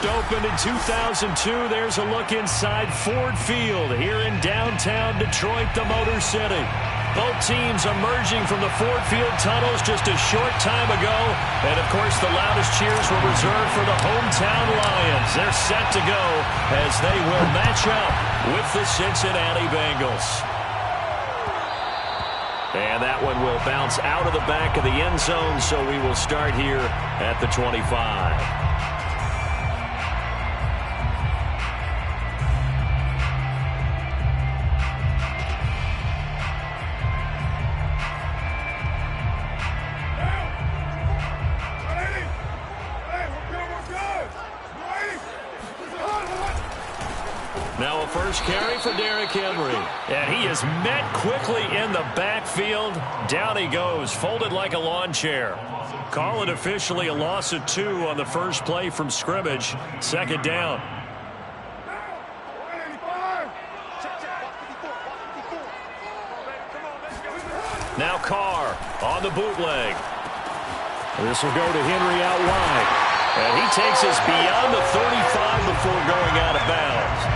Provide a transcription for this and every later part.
First opened in 2002. There's a look inside Ford Field here in downtown Detroit, the Motor City. Both teams emerging from the Ford Field tunnels just a short time ago. And, of course, the loudest cheers were reserved for the hometown Lions. They're set to go as they will match up with the Cincinnati Bengals. And that one will bounce out of the back of the end zone, so we will start here at the 25. Now a first carry for Derrick Henry. And he is met quickly in the backfield. Down he goes, folded like a lawn chair. Call it officially a loss of 2 on the first play from scrimmage. Second down. Now Carr on the bootleg. This will go to Henry out wide. And he takes us beyond the 35 before going out of bounds.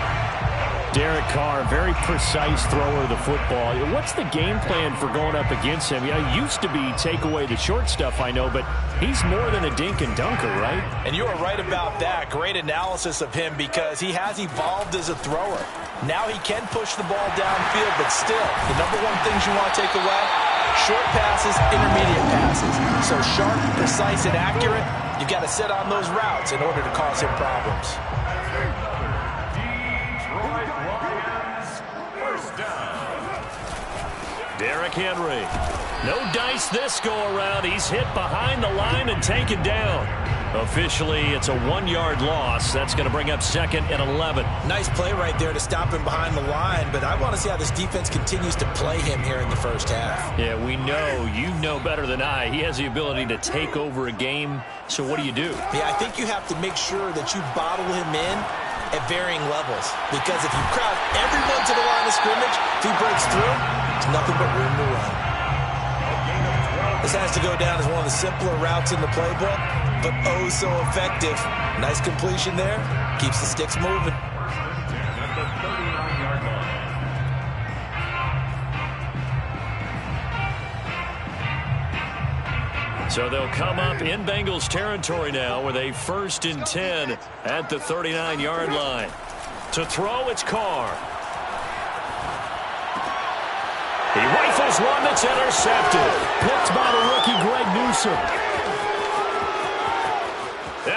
Derek Carr, very precise thrower of the football. What's the game plan for going up against him? It used to be take away the short stuff, I know, but he's more than a dink and dunker, right? And you are right about that. Great analysis of him because he has evolved as a thrower. Now he can push the ball downfield, but still, the number one things you want to take away, short passes, intermediate passes. So sharp, precise, and accurate, you've got to sit on those routes in order to cause him problems. Derrick Henry. No dice this go-around. He's hit behind the line and taken down. Officially, it's a 1-yard loss. That's going to bring up second and 11. Nice play right there to stop him behind the line, but I want to see how this defense continues to play him here in the first half. Yeah, we know. You know better than I. He has the ability to take over a game. So what do you do? Yeah, I think you have to make sure that you bottle him in at varying levels. Because if you crowd everyone to the line of scrimmage, if he breaks through, there's nothing but room to run. This has to go down as one of the simpler routes in the playbook, but oh so effective. Nice completion there. Keeps the sticks moving. So they'll come up in Bengals territory now with a 1st and 10 at the 39-yard line. To throw, it's Carr. He rifles one that's intercepted. Picked by the rookie Greg Newsome.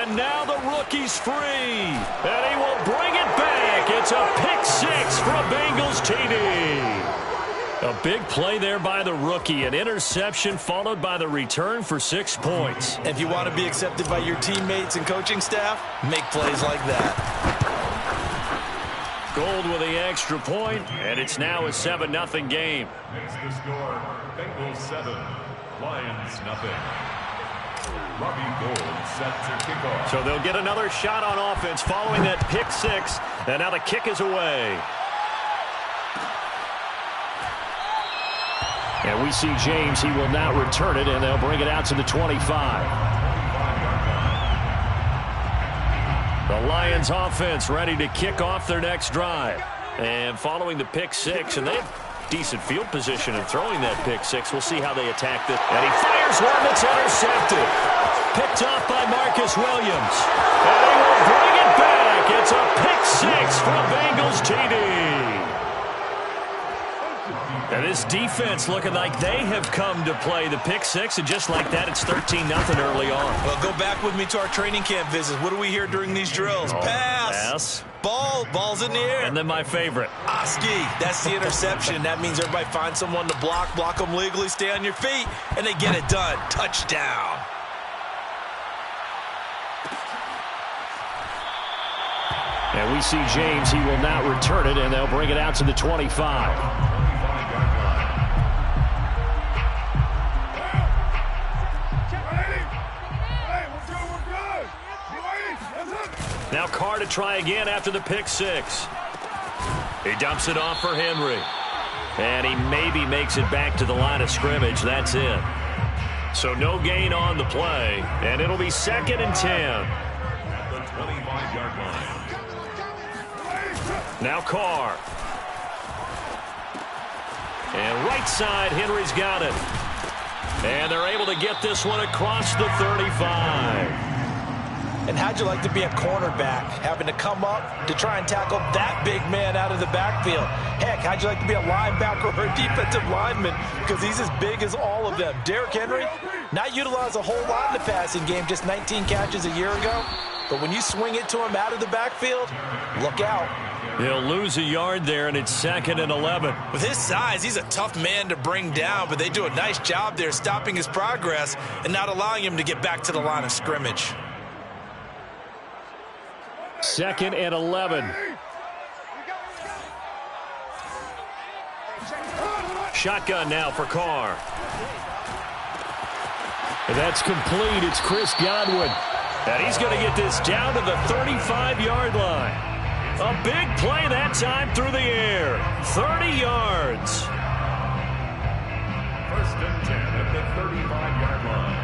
And now the rookie's free. And he will bring it back. It's a pick 6 for a Bengals TD. A big play there by the rookie. An interception followed by the return for 6 points. If you want to be accepted by your teammates and coaching staff, make plays like that. Gold with the extra point, and it's now a 7-0 game. Next to score, Bengals 7, Lions nothing. Robbie Gould set to kick off. So they'll get another shot on offense following that pick 6, and now the kick is away. And we see James. He will not return it, and they'll bring it out to the 25. The Lions offense ready to kick off their next drive. And following the pick 6, and they have decent field position in throwing that pick 6. We'll see how they attack this. And he fires one that's intercepted. Picked off by Marcus Williams. And he will bring it back. It's a pick 6 for a Bengals TD. And this defense looking like they have come to play the pick 6, and just like that, it's 13-0 early on. Well, go back with me to our training camp visits. What do we hear during these drills? Pass. Ball's in the air. And then my favorite. Oski, that's the interception. That means everybody finds someone to block them legally, stay on your feet, and they get it done. Touchdown. And we see James. He will not return it, and they'll bring it out to the 25. Now Carr to try again after the pick 6. He dumps it off for Henry. And he maybe makes it back to the line of scrimmage. That's it. So no gain on the play. And it'll be 2nd and 10. The 25-yard Now Carr. And right side, Henry's got it. And they're able to get this one across the 35. And how'd you like to be a cornerback, having to come up to try and tackle that big man out of the backfield? Heck, how'd you like to be a linebacker or a defensive lineman, because he's as big as all of them? Derrick Henry, not utilized a whole lot in the passing game, just 19 catches a year ago. But when you swing it to him out of the backfield, look out. He'll lose a yard there, and it's 2nd and 11. With his size, he's a tough man to bring down, but they do a nice job there stopping his progress and not allowing him to get back to the line of scrimmage. 2nd and 11. Shotgun now for Carr. And that's complete. It's Chris Godwin. And he's going to get this down to the 35-yard line. A big play that time through the air. 30 yards. 1st and 10 at the 35-yard line.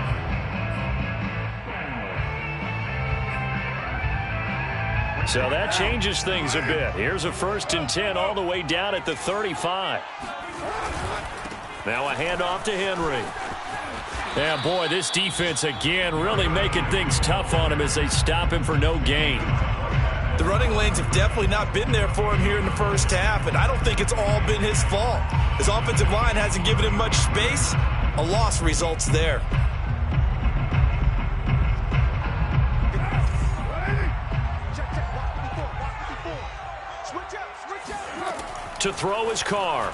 So that changes things a bit. Here's a 1st and 10 all the way down at the 35. Now a handoff to Henry. Yeah, boy, this defense again really making things tough on him as they stop him for no gain. The running lanes have definitely not been there for him here in the first half, and I don't think it's all been his fault. His offensive line hasn't given him much space. A loss results there. To throw his Carr.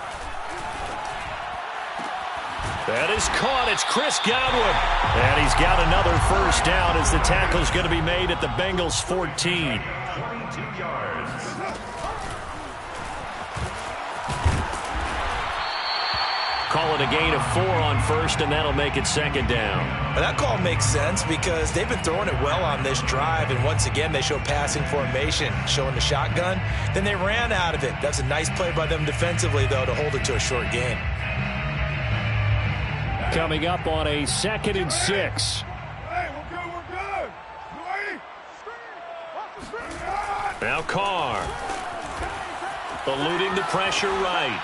That is caught. It's Chris Gotw. And he's got another 1st down as the tackle's going to be made at the Bengals 14. 22 yards. Call it a gain of 4 on 1st, and that'll make it 2nd down. And that call makes sense because they've been throwing it well on this drive, and once again they show passing formation, showing the shotgun. Then they ran out of it. That's a nice play by them defensively, though, to hold it to a short gain. Coming up on a 2nd and 6. Hey, we're good. Now Carr. Eluding the pressure right.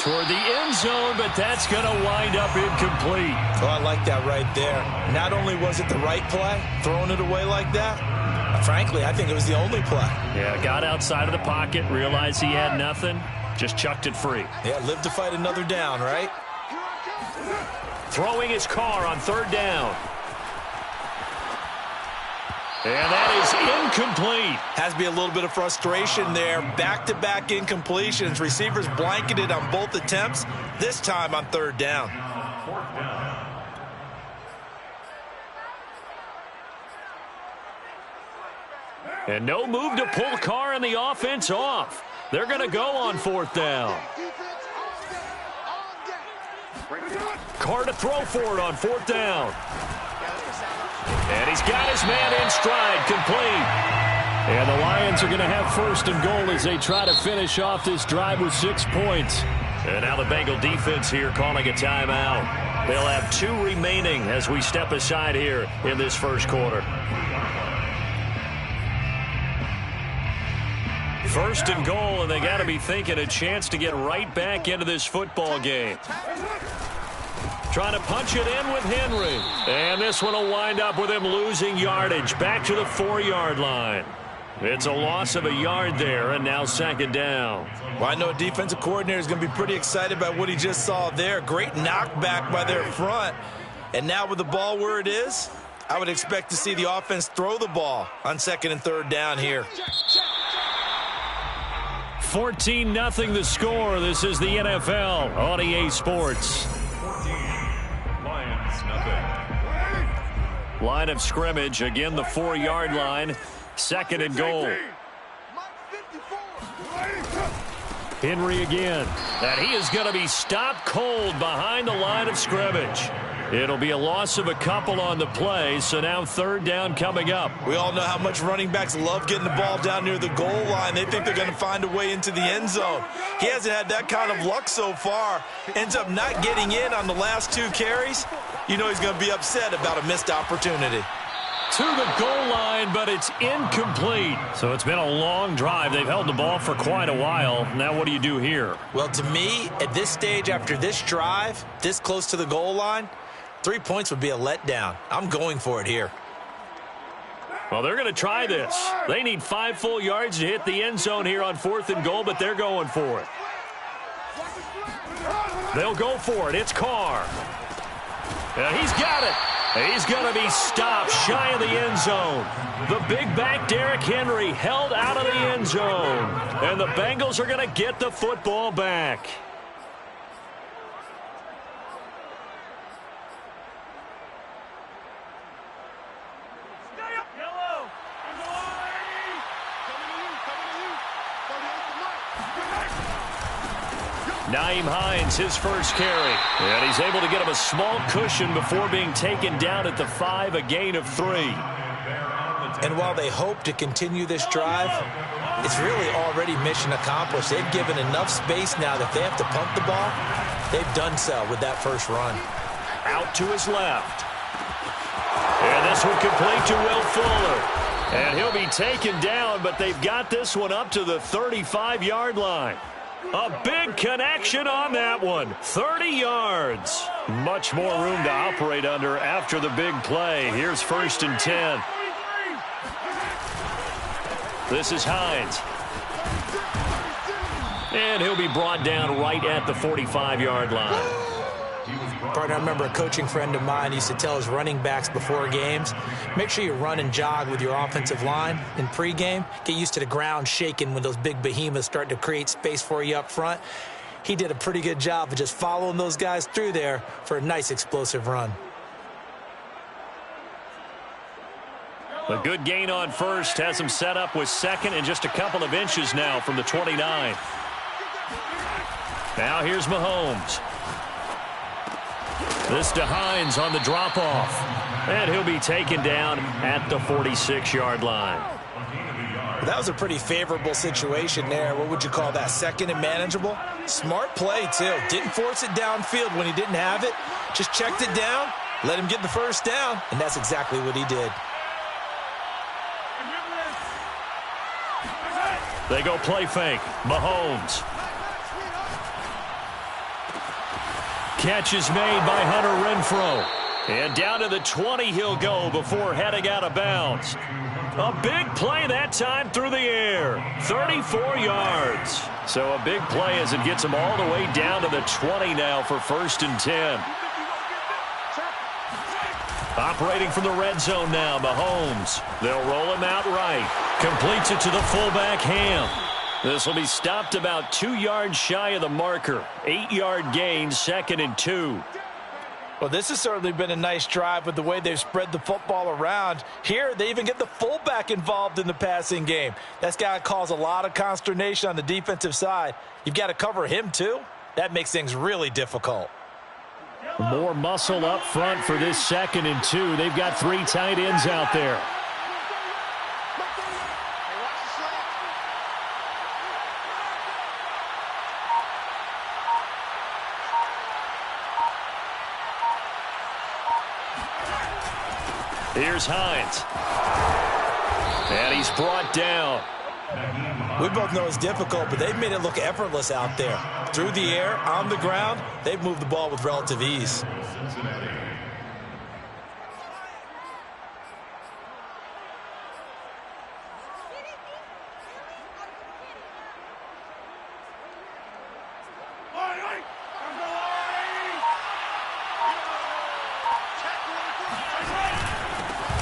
Toward the end zone, but that's going to wind up incomplete. Oh, I like that right there. Not only was it the right play, throwing it away like that, frankly, I think it was the only play. Yeah, got outside of the pocket, realized he had nothing, just chucked it free. Yeah, live to fight another down, right? Throwing his Carr on 3rd down. And that is incomplete. Has to be a little bit of frustration there. Back-to-back incompletions. Receivers blanketed on both attempts, this time on 3rd down. 4th down. And no move to pull Carr and the offense off. They're going to go on 4th down. Carr to throw for it on 4th down. And he's got his man in stride, complete. And the Lions are going to have 1st and goal as they try to finish off this drive with 6 points. And now the Bengal defense here calling a timeout. They'll have 2 remaining as we step aside here in this 1st quarter. 1st and goal, and they got to be thinking a chance to get right back into this football game. Trying to punch it in with Henry. And this one will wind up with him losing yardage back to the 4-yard line. It's a loss of a yard there, and now 2nd down. Well, I know a defensive coordinator is going to be pretty excited about what he just saw there. Great knockback by their front. And now with the ball where it is, I would expect to see the offense throw the ball on 2nd and 3rd down here. 14-0 the score. This is the NFL on EA Sports. 14. Lions, nothing. Line of scrimmage, again the 4-yard line. 2nd and goal. Henry again. And he is going to be stopped cold behind the line of scrimmage. It'll be a loss of a couple on the play, so now 3rd down coming up. We all know how much running backs love getting the ball down near the goal line. They think they're going to find a way into the end zone. He hasn't had that kind of luck so far. Ends up not getting in on the last 2 carries. You know he's going to be upset about a missed opportunity. to the goal line, but it's incomplete. So it's been a long drive. They've held the ball for quite a while. Now what do you do here? Well, to me, at this stage, after this drive, this close to the goal line, 3 points would be a letdown. I'm going for it here. Well, they're going to try this. They need 5 full yards to hit the end zone here on 4th and goal, but they're going for it. They'll go for it. It's Carr. And he's got it. He's going to be stopped shy of the end zone. The big back, Derrick Henry, held out of the end zone. And the Bengals are going to get the football back. Nyheim Hines, his first carry. And he's able to get him a small cushion before being taken down at the 5, a gain of 3. And while they hope to continue this drive, it's really already mission accomplished. They've given enough space now that if they have to pump the ball, they've done so with that first run. Out to his left. And this one complete to Will Fuller. And he'll be taken down, but they've got this one up to the 35-yard line. A big connection on that one. 30 yards. Much more room to operate under after the big play. Here's 1st and 10. This is Hines. And he'll be brought down right at the 45-yard line. Partner, I remember a coaching friend of mine used to tell his running backs before games, make sure you run and jog with your offensive line in pregame. Get used to the ground shaking when those big behemoths start to create space for you up front. He did a pretty good job of just following those guys through there for a nice explosive run. A good gain on first has him set up with 2nd and just a couple of inches now from the 29. Now here's Mahomes. This to Hines on the drop-off. And he'll be taken down at the 46-yard line. That was a pretty favorable situation there. What would you call that? 2nd and manageable? Smart play, too. Didn't force it downfield when he didn't have it. Just checked it down, let him get the first down, and that's exactly what he did. They go play fake. Mahomes. Catch is made by Hunter Renfrow. And down to the 20 he'll go before heading out of bounds. A big play that time through the air. 34 yards. So a big play as it gets him all the way down to the 20 now for 1st and 10. Operating from the red zone now, Mahomes. They'll roll him out right. Completes it to the fullback, Ham. This will be stopped about 2 yards shy of the marker. 8-yard gain, 2nd and 2. Well, this has certainly been a nice drive with the way they've spread the football around. Here, they even get the fullback involved in the passing game. That's got to cause a lot of consternation on the defensive side. You've got to cover him, too. That makes things really difficult. More muscle up front for this 2nd and 2. They've got 3 tight ends out there. Here's Hines. And he's brought down. We both know it's difficult, but they've made it look effortless out there. Through the air, on the ground, they've moved the ball with relative ease.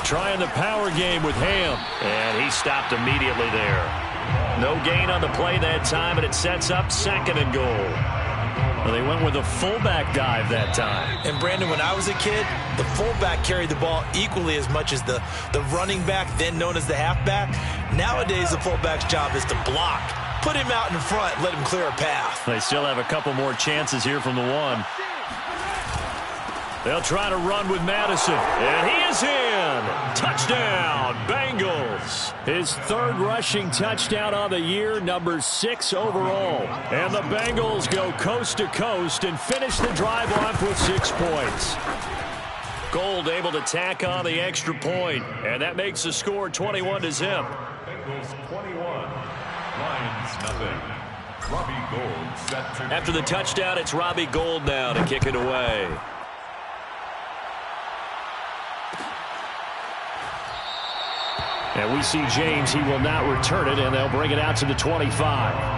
Trying the power game with Ham. And he stopped immediately there. No gain on the play that time, and it sets up 2nd and goal. Well, they went with a fullback dive that time. And, Brandon, when I was a kid, the fullback carried the ball equally as much as the running back, then known as the halfback. Nowadays, the fullback's job is to block. Put him out in front, let him clear a path. They still have a couple more chances here from the 1. They'll try to run with Madison. And he is in. Touchdown, Bengals. His 3rd rushing touchdown on the year, number 6 overall. And the Bengals go coast to coast and finish the drive off with 6 points. Gold able to tack on the extra point, and that makes the score 21-0. Bengals 21, Lions nothing. Robbie Gold set to After the touchdown, it's Robbie Gold now to kick it away. And we see James. He will not return it, and they'll bring it out to the 25.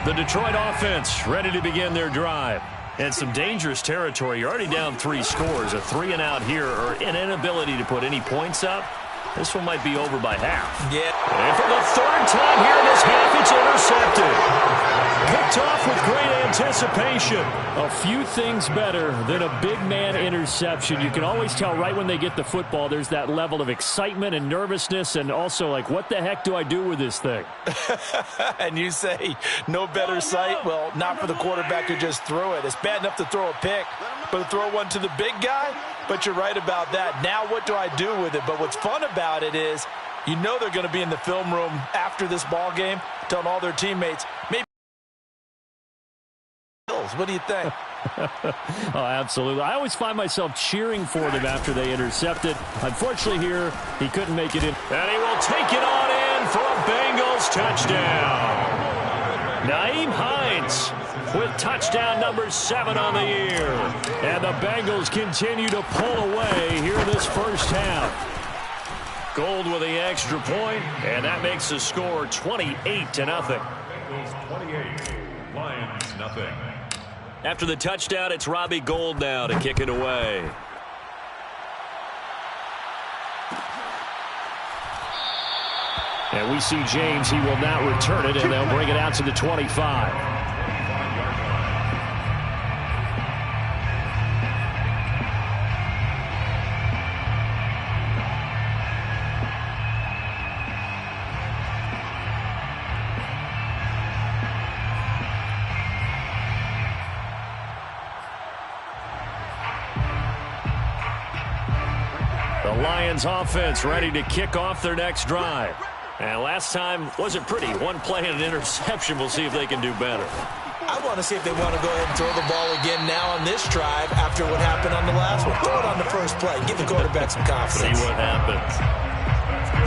The Detroit offense ready to begin their drive. And some dangerous territory. You're already down 3 scores. A 3-and-out here, or an inability to put any points up. This one might be over by half. Yeah. And for the 3rd time here in this half, it's intercepted. Picked off with great anticipation. A few things better than a big man interception. You can always tell right when they get the football, there's that level of excitement and nervousness, and also like, what the heck do I do with this thing? And you say no better sight? Well, not for the quarterback who just threw it. It's bad enough to throw a pick, but to throw one to the big guy? But you're right about that. Now what do I do with it? But what's fun about it is you know they're going to be in the film room after this ball game telling all their teammates, maybe. What do you think? Oh, absolutely. I always find myself cheering for them after they intercept it. Unfortunately here, he couldn't make it in. And he will take it on in for a Bengals touchdown. Nyheim Hines with touchdown number 7 on the year. And the Bengals continue to pull away here in this first half. Gold with the extra point, and that makes the score 28-0. Bengals 28, Lions nothing. After the touchdown, it's Robbie Gold now to kick it away. And we see James. He will not return it, and they'll bring it out to the 25. The Lions offense ready to kick off their next drive. And last time wasn't pretty. One play and an interception. We'll see if they can do better. I want to see if they want to go ahead and throw the ball again now on this drive after what happened on the last one. Throw it on the first play. Give the quarterback some confidence. See what happens.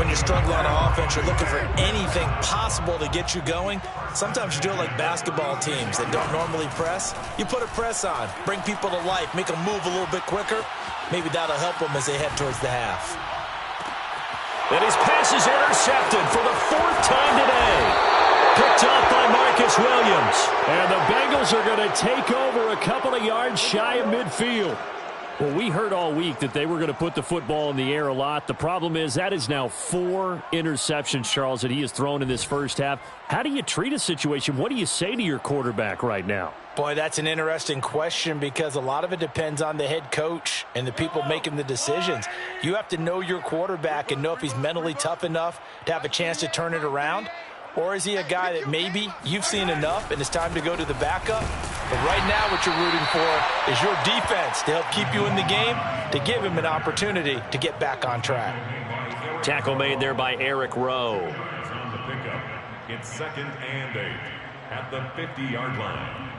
When you're struggling on offense, you're looking for anything possible to get you going. Sometimes you do it like basketball teams that don't normally press. You put a press on, bring people to life, make them move a little bit quicker. Maybe that'll help them as they head towards the half. And his pass is intercepted for the 4th time today. Picked off by Marcus Williams. And the Bengals are going to take over a couple of yards shy of midfield. Well, we heard all week that they were going to put the football in the air a lot. The problem is that is now 4 interceptions, Charles, that he has thrown in this first half. How do you treat a situation? What do you say to your quarterback right now? Boy, that's an interesting question because a lot of it depends on the head coach and the people making the decisions. You have to know your quarterback and know if he's mentally tough enough to have a chance to turn it around. Or is he a guy that maybe you've seen enough and it's time to go to the backup? But right now what you're rooting for is your defense to help keep you in the game, to give him an opportunity to get back on track. Tackle made there by Eric Rowe. On the pickup, it's 2nd and 8 at the 50-yard line.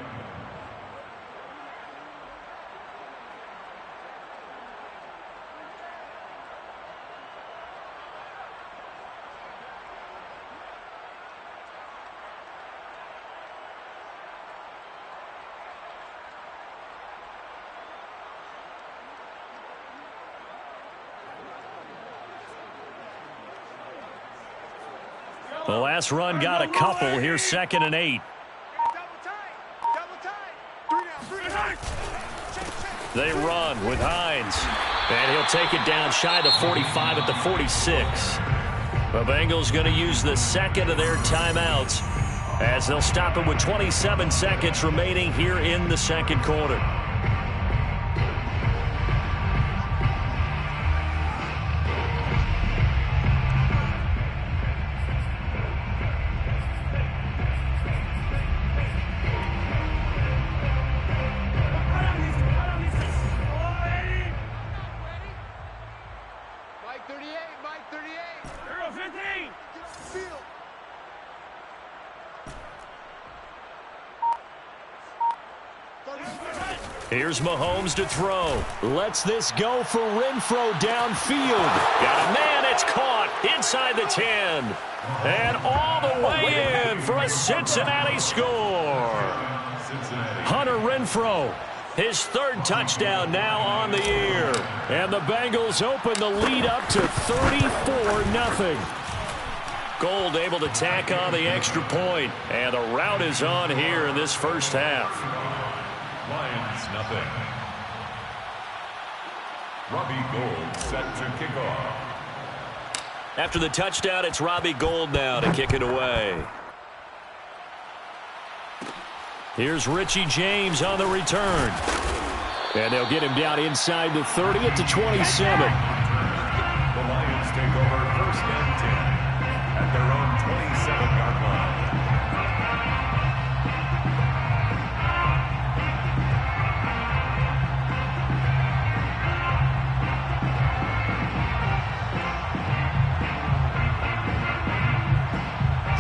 The last run got a couple. Here's 2nd and 8. They run with Hines. And he'll take it down shy of the 45 at the 46. The Bengals going to use the 2nd of their timeouts as they'll stop it with 27 seconds remaining here in the 2nd quarter. Mike 38, Mike 38. Here's Mahomes to throw. Lets this go for Renfro downfield. Got a man, it's caught inside the 10. And all the way in for a Cincinnati score. Hunter Renfro, his third touchdown now on the year. And the Bengals open the lead up to 34-0. Gold able to tack on the extra point. And the route is on here in this first half. Lions nothing. Robbie Gold set to kick off. After the touchdown, it's Robbie Gold now to kick it away. Here's Richie James on the return. And they'll get him down inside the 30 at the 27. The Lions take over first and 10 at their own 27-yard line.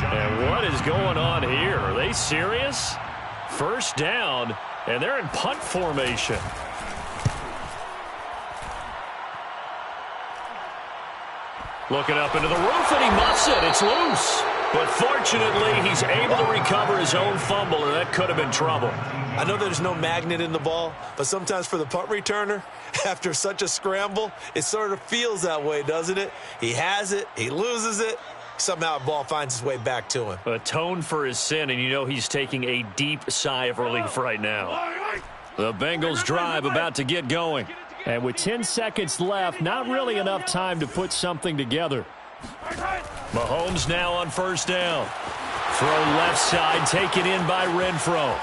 And what is going on here? Are they serious? First down, and they're in punt formation. Looking up into the roof, and he muffs it. It's loose. But fortunately, he's able to recover his own fumble, and that could have been trouble. I know there's no magnet in the ball, but sometimes for the punt returner, after such a scramble, it sort of feels that way, doesn't it? He has it, he loses it. Somehow the ball finds its way back to him. Atone for his sin, and you know he's taking a deep sigh of relief right now. The Bengals drive about to get going. And with 10 seconds left, not really enough time to put something together. Mahomes now on first down. Throw left side, taken in by Renfro.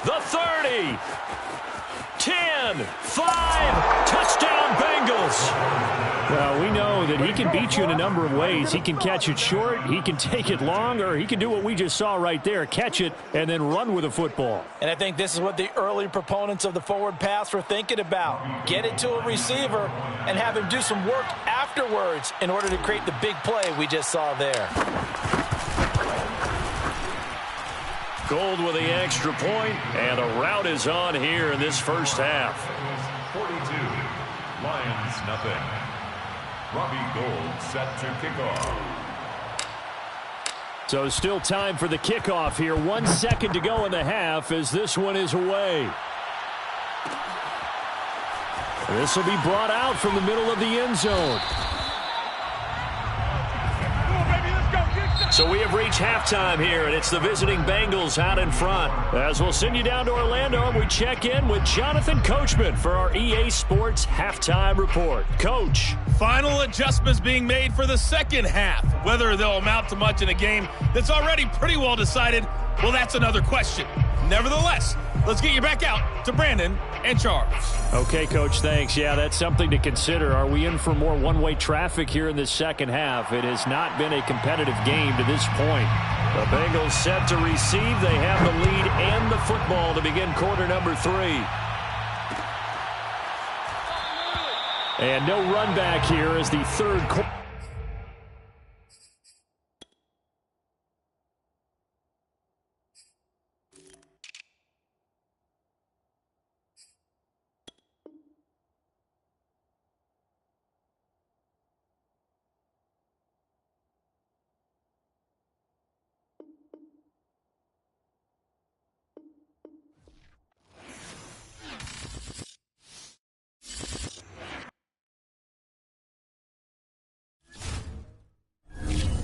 The 30. 10, 5, touchdown Bengals. Well, we know that he can beat you in a number of ways. He can catch it short, he can take it long, or he can do what we just saw right there, catch it and then run with the football. And I think this is what the early proponents of the forward pass were thinking about. Get it to a receiver and have him do some work afterwards in order to create the big play we just saw there. Gold with the extra point, and the route is on here in this first half. 42, Lions nothing. Robbie Gold set to kick off. So still time for the kickoff here. 1 second to go in the half as this one is away. This will be brought out from the middle of the end zone. So we have reached halftime here, and it's the visiting Bengals out in front. As we'll send you down to Orlando, and we check in with Jonathan Coachman for our EA Sports Halftime Report. Coach. Final adjustments being made for the second half. Whether they'll amount to much in a game that's already pretty well decided, well, that's another question. Nevertheless, let's get you back out to Brandon and Charles. Okay, Coach, thanks. Yeah, that's something to consider. Are we in for more one-way traffic here in the second half? It has not been a competitive game to this point. The Bengals set to receive. They have the lead and the football to begin quarter number 3. And no run back here as the third quarter.